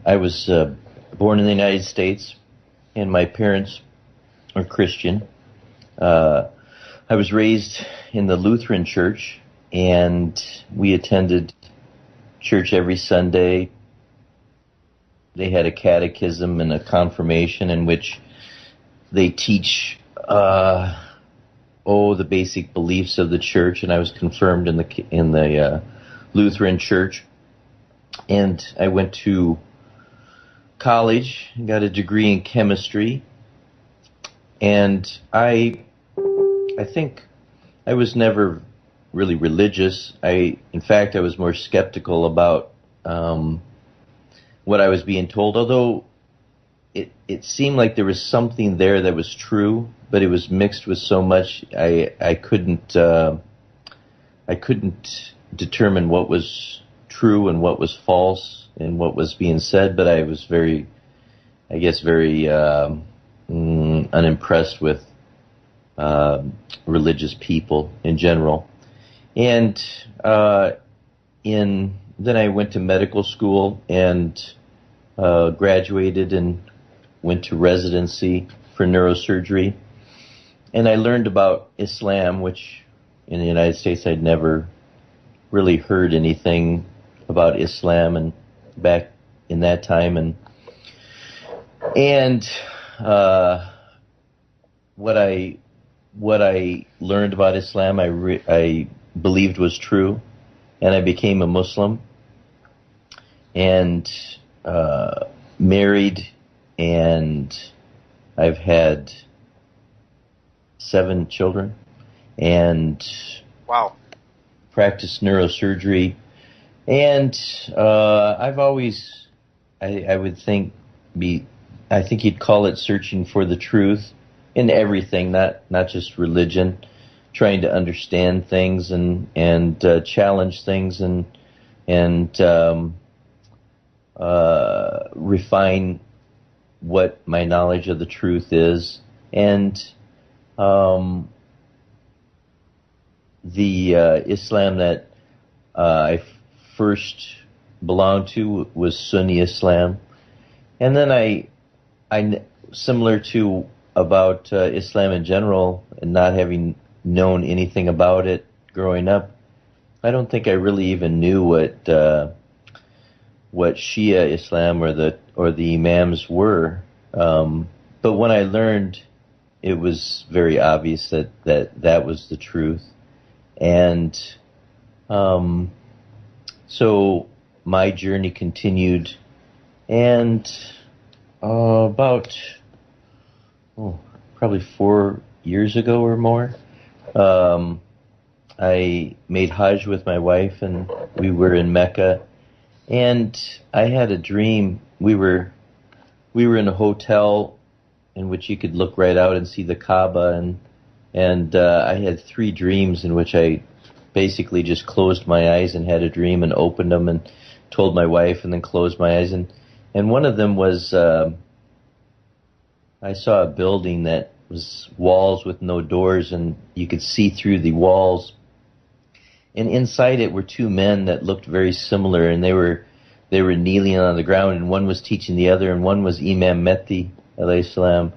I was born in the United States, and my parents are Christian. I was raised in the Lutheran church, and we attended church every Sunday. They had a catechism and a confirmation in which they teach the basic beliefs of the church, and I was confirmed in the Lutheran church. And I went to college and got a degree in chemistry. And I think I was never really religious. In fact, I was more skeptical about what I was being told, although it seemed like there was something there that was true, but it was mixed with so much I couldn't determine what was true and what was false and what was being said. But I was very unimpressed with religious people in general. And then I went to medical school and graduated and went to residency for neurosurgery. And I learned about Islam, which in the United States I'd never really heard anything about Islam and back in that time. And what I learned about Islam I believed was true, and I became a Muslim and married, and I've had 7 children, and wow, practiced neurosurgery. And I've always, I would think, I think you'd call it searching for the truth in everything, not just religion, trying to understand things and challenge things and refine what my knowledge of the truth is. And the Islam that I first belonged to was Sunni Islam. And then I similar to about Islam in general, and not having known anything about it growing up, I don't think I really even knew what Shia Islam or the Imams were. But when I learned, it was very obvious that was the truth. And so my journey continued, and probably 4 years ago or more, I made Hajj with my wife, and we were in Mecca, and I had a dream. We were in a hotel in which you could look right out and see the Kaaba, and I had 3 dreams in which I basically just closed my eyes and had a dream and opened them and told my wife and then closed my eyes. And one of them was I saw a building that was walls with no doors, and you could see through the walls. And inside it were 2 men that looked very similar, and they were kneeling on the ground, and one was teaching the other, and one was Imam Mahdi alayhi salam.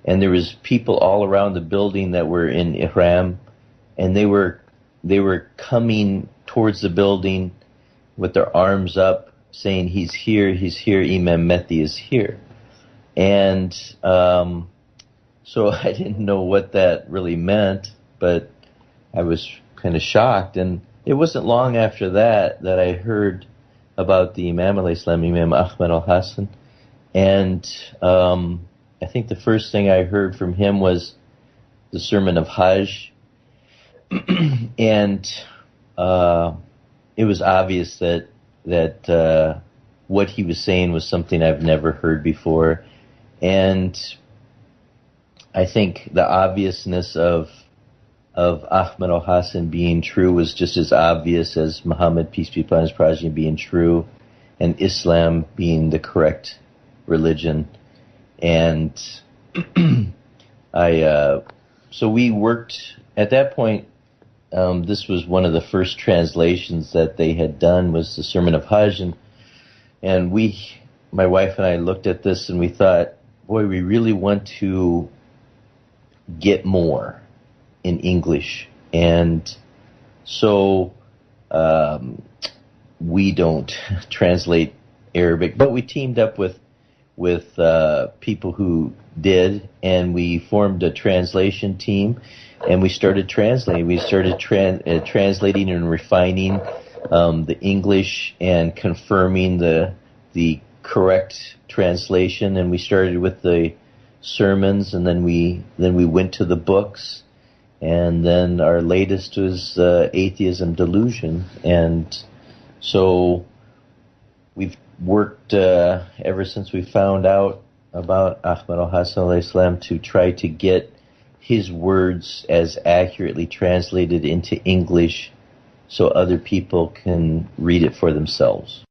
And there was people all around the building that were in ihram, and they were coming towards the building with their arms up, saying, "He's here, Imam Mahdi is here." And so I didn't know what that really meant, but I was kind of shocked. And it wasn't long after that I heard about the Imam alayhi salam, Imam Ahmed Al Hasan. And I think the first thing I heard from him was the sermon of Hajj. And it was obvious that what he was saying was something I've never heard before. And I think the obviousness of Ahmed Al Hasan being true was just as obvious as Muhammad, peace be upon his progeny, being true, and Islam being the correct religion. And so we worked at that point. This was one of the first translations that they had done, was the Sermon of Hajj, and we my wife and I looked at this and we thought, boy, we really want to get more in English. And so we don't translate Arabic, but we teamed up with people who did, and we formed a translation team, and we started translating. We started translating and refining the English and confirming the correct translation. And we started with the sermons, and then we went to the books, and then our latest was Atheism Delusion. And so we've worked ever since we found out about Ahmed Al Hasan to try to get his words as accurately translated into English so other people can read it for themselves.